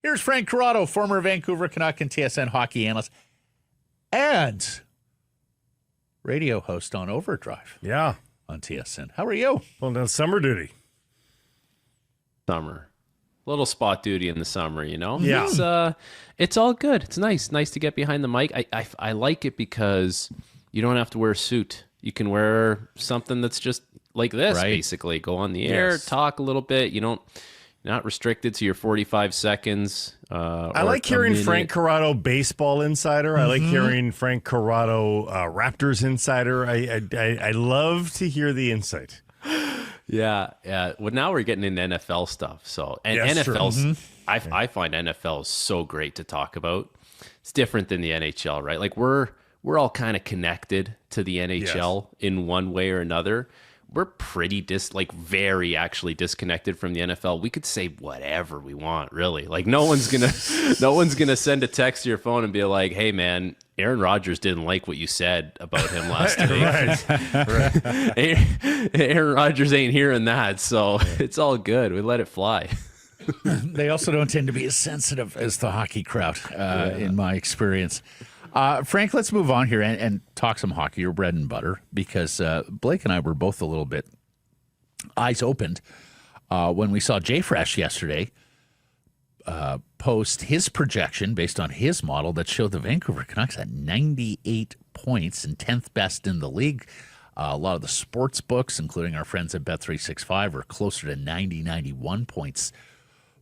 Here's Frank Corrado, former Vancouver Canuck and TSN hockey analyst and radio host on Overdrive. Yeah. On TSN. How are you? Well, now summer duty. Summer. Little spot duty in the summer, you know? Yeah. It's all good. It's nice. Nice to get behind the mic. I like it because you don't have to wear a suit. You can wear something that's just like this, basically. Go on the air, talk a little bit. You're not restricted to your 45 seconds. I like hearing Frank Corrado baseball insider. I like hearing Frank Corrado Raptors insider. I love to hear the insight. Yeah. Well, now we're getting into NFL stuff. So, and NFL's, I find NFL is so great to talk about. It's different than the NHL, right? Like we're all kind of connected to the NHL in one way or another. We're pretty very actually disconnected from the NFL. We could say whatever we want, really. Like no one's gonna send a text to your phone and be like, "Hey, man, Aaron Rodgers didn't like what you said about him last week." Aaron Rodgers ain't hearing that, so it's all good. We let it fly. They also don't tend to be as sensitive as the hockey crowd, in my experience. Frank, let's move on here and talk some hockey, your bread and butter, because Blake and I were both a little bit eyes opened when we saw Jay Fresh yesterday post his projection based on his model that showed the Vancouver Canucks at 98 points and 10th best in the league. A lot of the sports books, including our friends at Bet365, are closer to 90, 91 points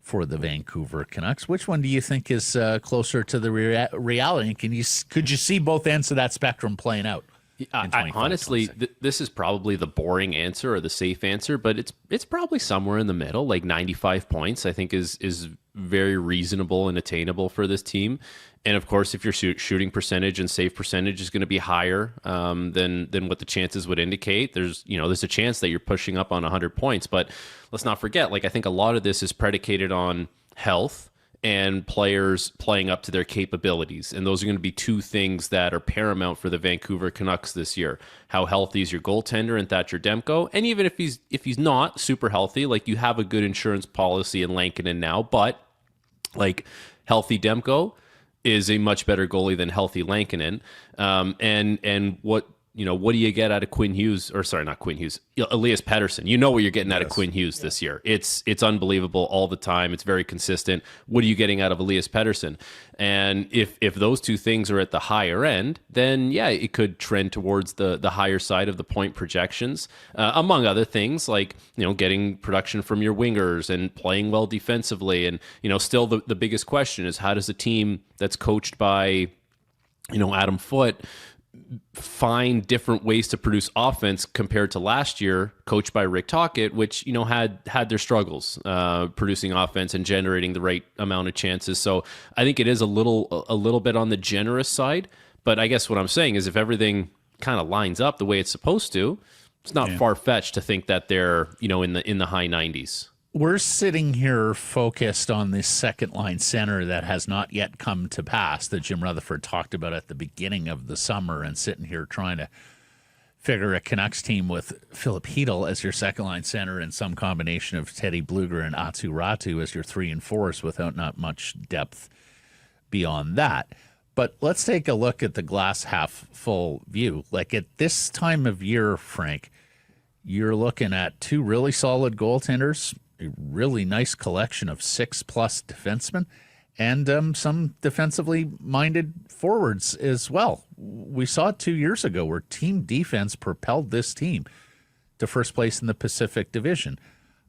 for the Vancouver Canucks. Which one do you think is closer to the reality? Could you see both ends of that spectrum playing out? Honestly, this is probably the boring answer or the safe answer, but it's probably somewhere in the middle. Like 95 points, I think is very reasonable and attainable for this team. And of course, if your shooting percentage and save percentage is going to be higher than what the chances would indicate, there's a chance that you're pushing up on 100 points. But let's not forget, I think a lot of this is predicated on health and players playing up to their capabilities. And those are going to be two things that are paramount for the Vancouver Canucks this year. How healthy is your goaltender in Thatcher Demko? And even if he's not super healthy, you have a good insurance policy in Lankinen now, but healthy Demko is a much better goalie than healthy Lankinen. And what do you get out of Quinn Hughes? Or sorry, not Quinn Hughes, Elias Pettersson. You know what you're getting out of Quinn Hughes this year. It's unbelievable all the time. It's very consistent. What are you getting out of Elias Pettersson? And if those two things are at the higher end, then it could trend towards the higher side of the point projections, among other things getting production from your wingers and playing well defensively. And still the biggest question is, how does a team that's coached by Adam Foote find different ways to produce offense compared to last year, coached by Rick Tocchet, which had their struggles producing offense and generating the right amount of chances. So I think it is a little bit on the generous side. But I guess what I'm saying is, if everything kind of lines up the way it's supposed to, it's not far-fetched to think that they're in the high 90s. We're sitting here focused on this second-line center that has not yet come to pass that Jim Rutherford talked about at the beginning of the summer, and sitting here trying to figure a Canucks team with Philip Hedl as your second-line center and some combination of Teddy Bluger and Atsu Ratu as your 3 and 4s without not much depth beyond that. But let's take a look at the glass half full view. At this time of year, Frank, you're looking at two really solid goaltenders, a really nice collection of 6+ defensemen, and some defensively minded forwards as well. We saw it 2 years ago where team defense propelled this team to first place in the Pacific Division.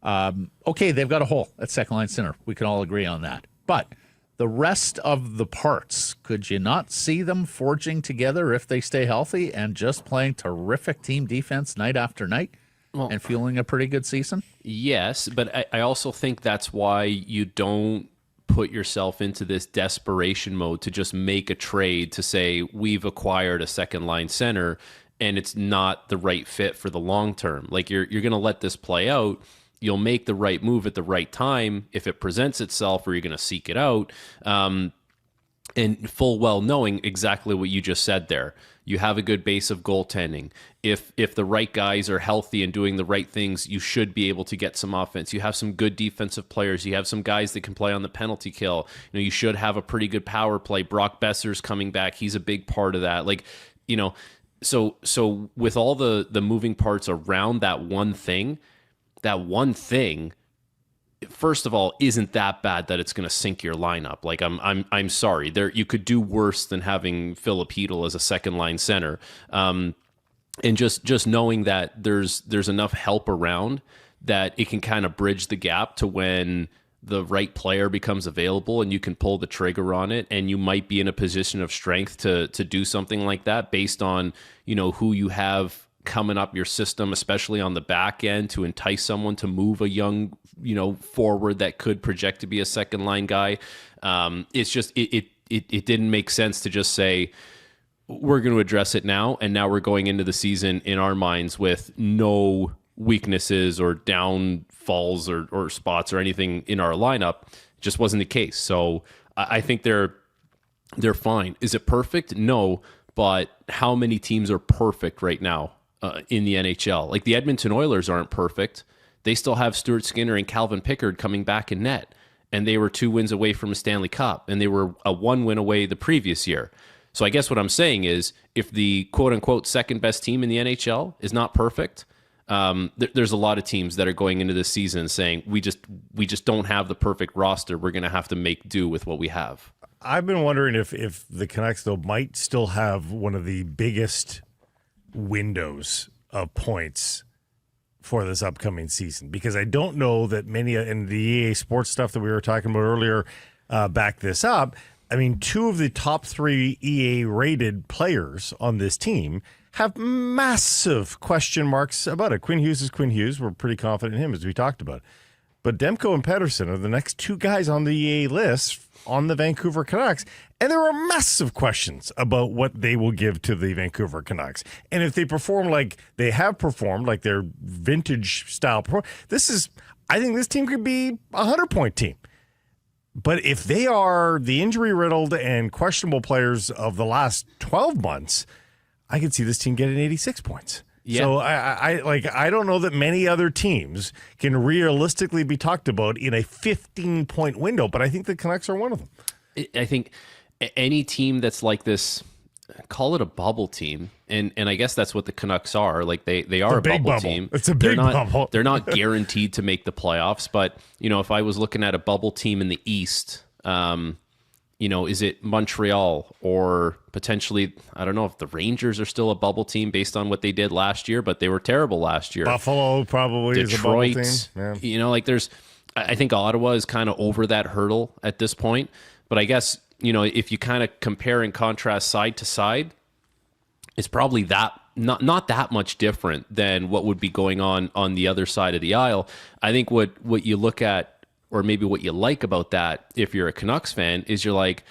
Okay, they've got a hole at second line center. We can all agree on that. But the rest of the parts, could you not see them forging together if they stay healthy and just playing terrific team defense night after night? And fueling a pretty good season? Yes, but I also think that's why you don't put yourself into this desperation mode to just make a trade to say, we've acquired a second-line center, and it's not the right fit for the long term. You're going to let this play out. You'll make the right move at the right time if it presents itself, or you're going to seek it out. and full well knowing exactly what you just said there. You have a good base of goaltending. If the right guys are healthy and doing the right things, you should be able to get some offense. You have some good defensive players. You have some guys that can play on the penalty kill. You should have a pretty good power play. Brock Besser's coming back. He's a big part of that. So with all the moving parts around that one thing, first of all, isn't that bad that it's going to sink your lineup. Like I'm sorry, there you could do worse than having Philip Hedl as a second line center, and just knowing that there's enough help around that it can kind of bridge the gap to when the right player becomes available and you can pull the trigger on it, and you might be in a position of strength to do something like that based on who you have coming up your system, especially on the back end, to entice someone to move a young forward that could project to be a second line guy. It's just it didn't make sense to just say we're going to address it now, and now we're going into the season in our minds with no weaknesses or downfalls or spots or anything in our lineup. It just wasn't the case. So I think they're fine. Is it perfect? No, but how many teams are perfect right now in the NHL? Like the Edmonton Oilers aren't perfect. They still have Stuart Skinner and Calvin Pickard coming back in net, and they were 2 wins away from a Stanley Cup, and they were a 1 win away the previous year. So I guess what I'm saying is, if the quote-unquote second best team in the NHL is not perfect, there's a lot of teams that are going into this season saying we just don't have the perfect roster. We're going to have to make do with what we have. I've been wondering if the Canucks, though, might still have one of the biggest windows of points for this upcoming season, because I don't know that many in the EA Sports stuff that we were talking about earlier back this up. I mean, 2 of the top 3 EA rated players on this team have massive question marks about it. Quinn Hughes is Quinn Hughes. We're pretty confident in him, as we talked about. But Demko and Pettersson are the next 2 guys on the EA list on the Vancouver Canucks. And there are massive questions about what they will give to the Vancouver Canucks. And if they perform like they have performed, like their vintage style, I think this team could be a 100-point team. But if they are the injury-riddled and questionable players of the last 12 months, I could see this team getting 86 points. Yeah. So I don't know that many other teams can realistically be talked about in a 15-point window, but I think the Canucks are one of them. I think any team that's like this, call it a bubble team, and I guess that's what the Canucks are. Like they are a bubble team. It's a big bubble. They're not guaranteed to make the playoffs, but if I was looking at a bubble team in the East, is it Montreal or potentially, I don't know if the Rangers are still a bubble team based on what they did last year, but they were terrible last year. Buffalo probably Detroit, is a bubble team. Yeah. I think Ottawa is kind of over that hurdle at this point. But I guess, if you kind of compare and contrast side to side, it's probably not that much different than what would be going on the other side of the aisle. I think what you look at, or maybe what you like about that, if you're a Canucks fan, is you're like,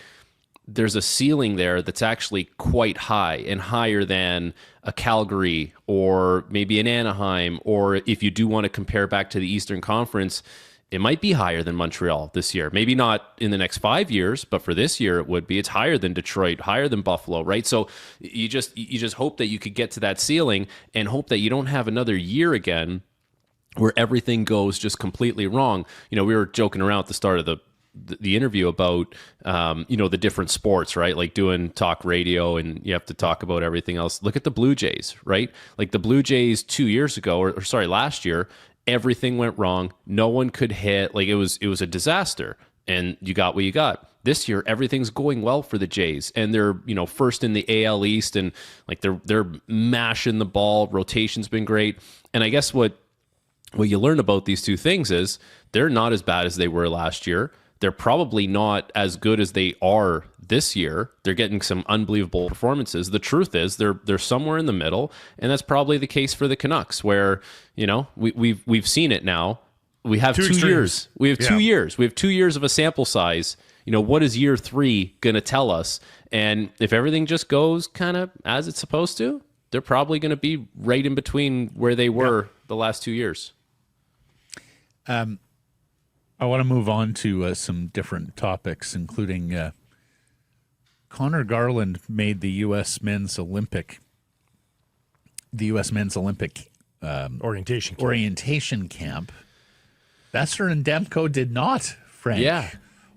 there's a ceiling there that's actually quite high, and higher than a Calgary or maybe an Anaheim, or if you do want to compare back to the Eastern Conference, it might be higher than Montreal this year. Maybe not in the next 5 years, but for this year it would be. It's higher than Detroit, higher than Buffalo, right? So you just hope that you could get to that ceiling, and hope that you don't have another year again where everything goes just completely wrong. We were joking around at the start of the interview about the different sports, right? Like doing talk radio, and you have to talk about everything else. Look at the Blue Jays, right? Like the Blue Jays 2 years ago, or last year, everything went wrong. No one could hit. Like it was a disaster, and you got what you got. This year, everything's going well for the Jays, and they're first in the AL East, and like they're mashing the ball. Rotation's been great, and I guess what you learn about these two things is they're not as bad as they were last year. They're probably not as good as they are this year. They're getting some unbelievable performances. The truth is they're somewhere in the middle, and that's probably the case for the Canucks, where we've seen it now. We have 2 years. We have 2 years. We have 2 years of a sample size. What is year 3 going to tell us? And if everything just goes kind of as it's supposed to, they're probably going to be right in between where they were the last 2 years. I want to move on to some different topics, including Connor Garland made the U.S. men's Olympic orientation camp. Boeser and Demko did not, Frank. Yeah.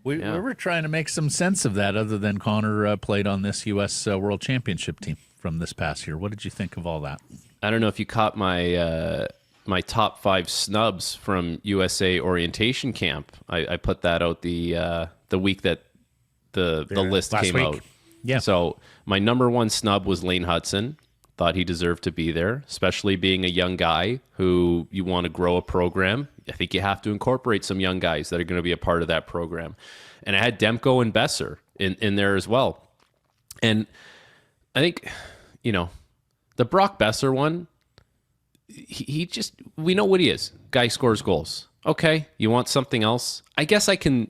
We were trying to make some sense of that, other than Connor played on this U.S. World Championship team from this past year. What did you think of all that? I don't know if you caught my my top 5 snubs from USA orientation camp. I put that out the week that the list came out. Yeah. So my number 1 snub was Lane Hudson. Thought he deserved to be there, especially being a young guy who you want to grow a program. I think you have to incorporate some young guys that are going to be a part of that program. And I had Demko and Boeser in there as well. And I think, the Brock Boeser one, he just, we know what he is. Guy scores goals. Okay, you want something else? I guess I can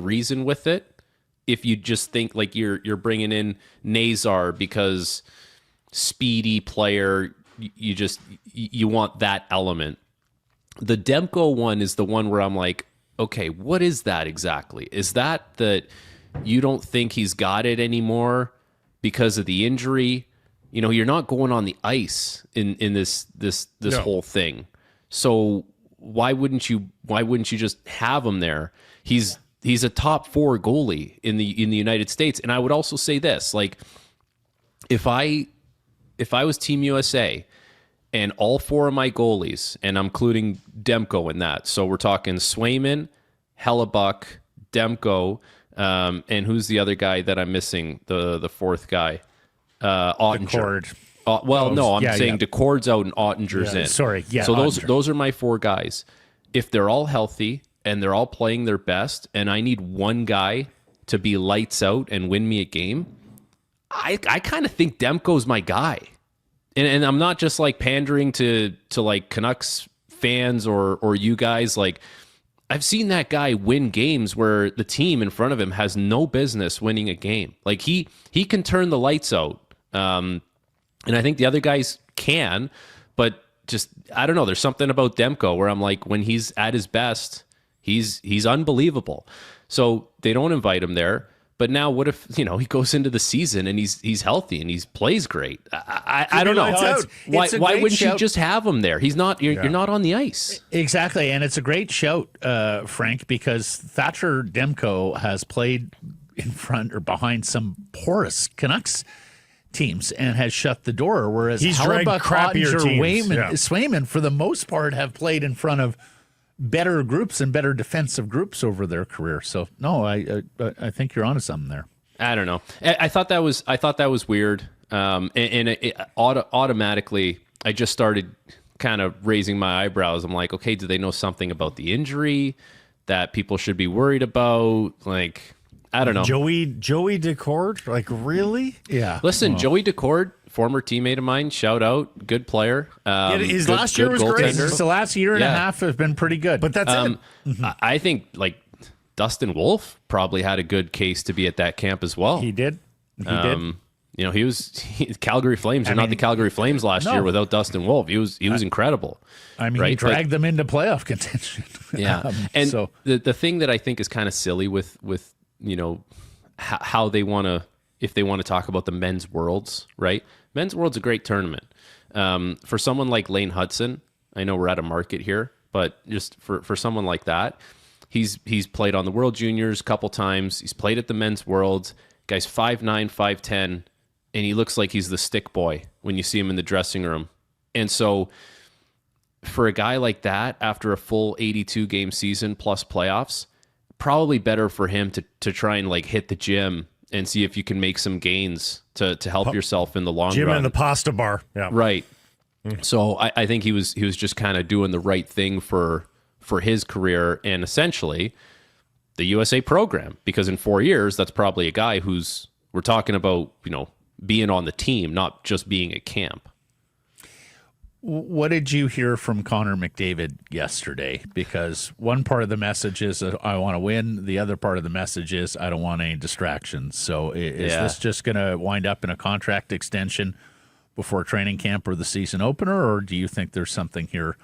reason with it if you just think like you're bringing in Nazar because speedy player, you want that element. The Demko one is the one where I'm like, okay, what is that exactly? Is that you don't think he's got it anymore because of the injury? You're not going on the ice in this No. whole thing. So why wouldn't you just have him there? He's a top 4 goalie in the United States. And I would also say this, like, if I was Team USA and all 4 of my goalies, and I'm including Demko in that, so we're talking Swayman, Hellebuck, Demko, and who's the other guy that I'm missing? The 4th guy, Ottinger. I'm saying Decord's out and Ottinger's in. Sorry, yeah. So Ottinger. those are my 4 guys. If they're all healthy and they're all playing their best, and I need one guy to be lights out and win me a game, I kind of think Demko's my guy. And I'm not just like pandering to like Canucks fans or you guys. Like, I've seen that guy win games where the team in front of him has no business winning a game. Like, he can turn the lights out. And I think the other guys can, but just, I don't know. There's something about Demko where I'm like, when he's at his best, he's unbelievable. So they don't invite him there. But now, what if he goes into the season and he's healthy and he plays great? I don't know. Why wouldn't you just have him there? He's not. You're not on the ice. Exactly, and it's a great shout, Frank, because Thatcher Demko has played in front or behind some porous Canucks teams and has shut the door. Whereas He's dragged Hellebuck, crappier Ottinger, teams. Swayman, for the most part, have played in front of better groups and better defensive groups over their career. So no, I think you're onto something there. I don't know. I thought that was weird. Automatically, I just started kind of raising my eyebrows. I'm like, okay, do they know something about the injury that people should be worried about? Like, I don't know. Joey Decord? Like, really? Yeah. Listen, Joey Decord, former teammate of mine, shout out, good player. His last year was great. The last year and a half have been pretty good. But that's it. I think like Dustin Wolf probably had a good case to be at that camp as well. He did. He was Calgary Flames are not the Calgary Flames last year without Dustin Wolf. He was incredible. I mean, he dragged them into playoff contention. Yeah. And so the thing that I think is kind of silly with how they want to, if they want to talk about the men's worlds, right? Men's world's a great tournament. For someone like Lane Hudson, I know we're at a market here, but just for someone like that, he's played on the World Juniors a couple times. He's played at the men's worlds. Guy's 5'9", 5'10", and he looks like he's the stick boy when you see him in the dressing room. And so for a guy like that, after a full 82 game season plus playoffs, probably better for him to try and like hit the gym and see if you can make some gains to help yourself in the long Gym run. and the pasta bar. Yeah. Right. So I think he was just kind of doing the right thing for his career and essentially the USA program, because in 4 years, that's probably a guy we're talking about, being on the team, not just being at camp. What did you hear from Connor McDavid yesterday? Because one part of the message is I want to win. The other part of the message is I don't want any distractions. So is this just going to wind up in a contract extension before training camp or the season opener, or do you think there's something here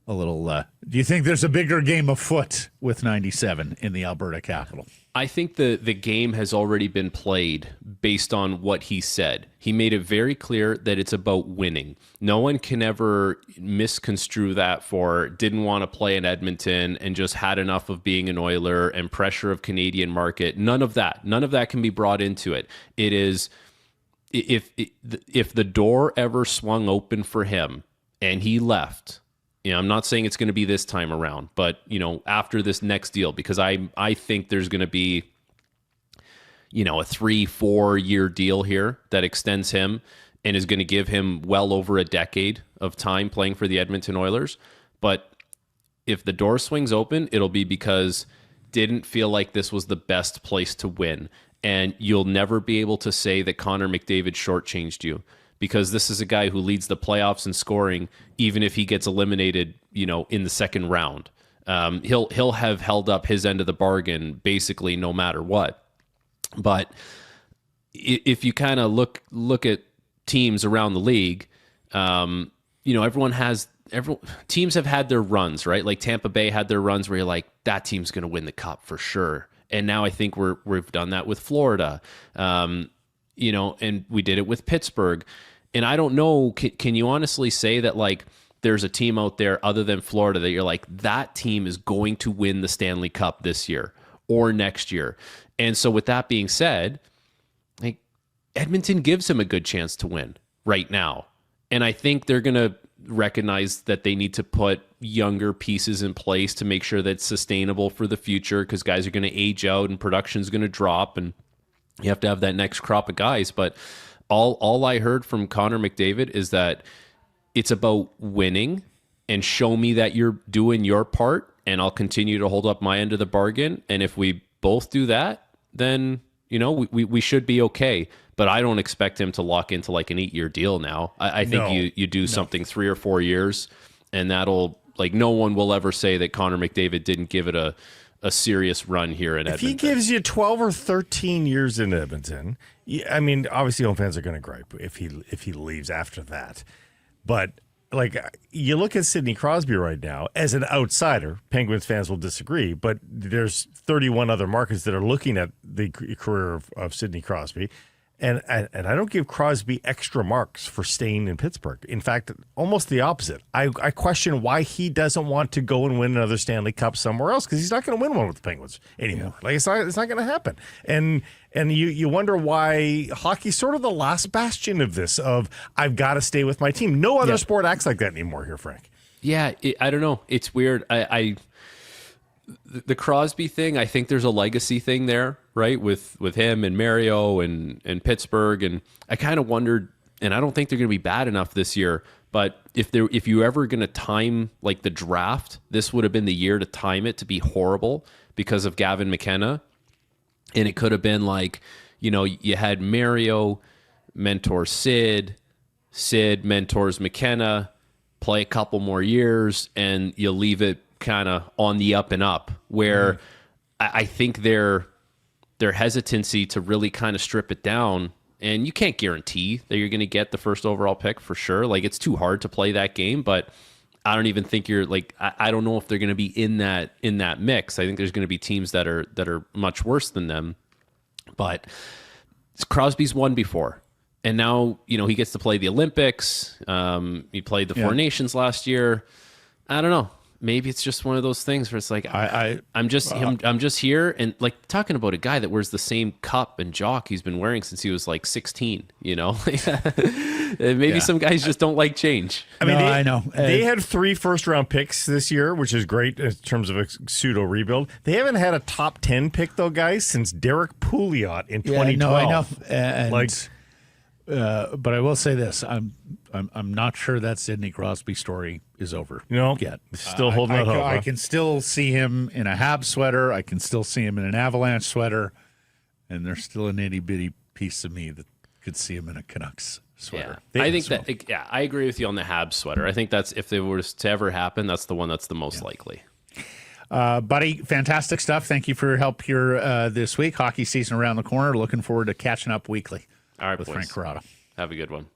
a little. Do you think there's a bigger game afoot with 97 in the Alberta capital? I think the game has already been played based on what he said. He made it very clear that it's about winning. No one can ever misconstrue that for didn't want to play in Edmonton and just had enough of being an Oiler and pressure of Canadian market. None of that can be brought into it. It is if the door ever swung open for him and he left. I'm not saying it's going to be this time around, but after this next deal, because I think there's going to be, a 3-4 year deal here that extends him and is going to give him well over a decade of time playing for the Edmonton Oilers. But if the door swings open, it'll be because didn't feel like this was the best place to win. And you'll never be able to say that Connor McDavid shortchanged you, because this is a guy who leads the playoffs in scoring, even if he gets eliminated, in the second round. He'll have held up his end of the bargain basically no matter what. But if you kind of look at teams around the league, teams have had their runs, right? Like Tampa Bay had their runs where you're like, that team's going to win the cup for sure. And now I think we've done that with Florida. And we did it with Pittsburgh. And I don't know, can you honestly say that like there's a team out there other than Florida that you're like, that team is going to win the Stanley Cup this year or next year? And so with that being said, like Edmonton gives him a good chance to win right now. And I think they're going to recognize that they need to put younger pieces in place to make sure that it's sustainable for the future, because guys are going to age out and production's going to drop and you have to have that next crop of guys. But all I heard from Connor McDavid is that it's about winning and show me that you're doing your part and I'll continue to hold up my end of the bargain. And if we both do that, then, we should be okay. But I don't expect him to lock into like an 8-year deal now. I think you do something 3 or 4 years, and that'll, like, no one will ever say that Connor McDavid didn't give it a serious run here in Edmonton. If he gives you 12 or 13 years in Edmonton, I mean, obviously home fans are going to gripe if he leaves after that. But like, you look at Sidney Crosby right now as an outsider. Penguins fans will disagree, but there's 31 other markets that are looking at the career of Sidney Crosby. And I don't give Crosby extra marks for staying in Pittsburgh. In fact, almost the opposite. I question why he doesn't want to go and win another Stanley Cup somewhere else, because he's not going to win one with the Penguins anymore. Yeah. Like it's not going to happen. And you wonder why hockey's sort of the last bastion of this. Of I've got to stay with my team. No other sport acts like that anymore here, Frank. Yeah, I don't know. It's weird. The Crosby thing, I think there's a legacy thing there, right? With him and Mario and Pittsburgh. And I kind of wondered, and I don't think they're going to be bad enough this year, but if you ever going to time like the draft, this would have been the year to time it to be horrible because of Gavin McKenna. And it could have been like, you had Mario mentor Sid mentors McKenna, play a couple more years, and you leave it kind of on the up and up, where I think their hesitancy to really kind of strip it down, and you can't guarantee that you're going to get the first overall pick for sure. Like, it's too hard to play that game, but I don't even think you're like, I don't know if they're going to be in that mix. I think there's going to be teams that are much worse than them, but Crosby's won before. And now, he gets to play the Olympics. He played the Four Nations last year. I don't know. Maybe it's just one of those things where it's like I'm just here, and like talking about a guy that wears the same cup and jock he's been wearing since he was like 16. Maybe some guys just don't like change. I mean, I know they had 3 first-round picks this year, which is great in terms of a pseudo rebuild. They haven't had a top 10 pick though, guys, since Derek Pouliot in 2012. I know. But I will say this: I'm not sure that Sidney Crosby story is over yet. Still holding out hope. I can still see him in a Habs sweater. I can still see him in an Avalanche sweater, and there's still an itty bitty piece of me that could see him in a Canucks sweater. Yeah. I think that. I agree with you on the Habs sweater. I think that's, if it were to ever happen, that's the one that's the most likely. Buddy, fantastic stuff. Thank you for your help here this week. Hockey season around the corner. Looking forward to catching up weekly. All right, with boys. Frank Corrado. Have a good one.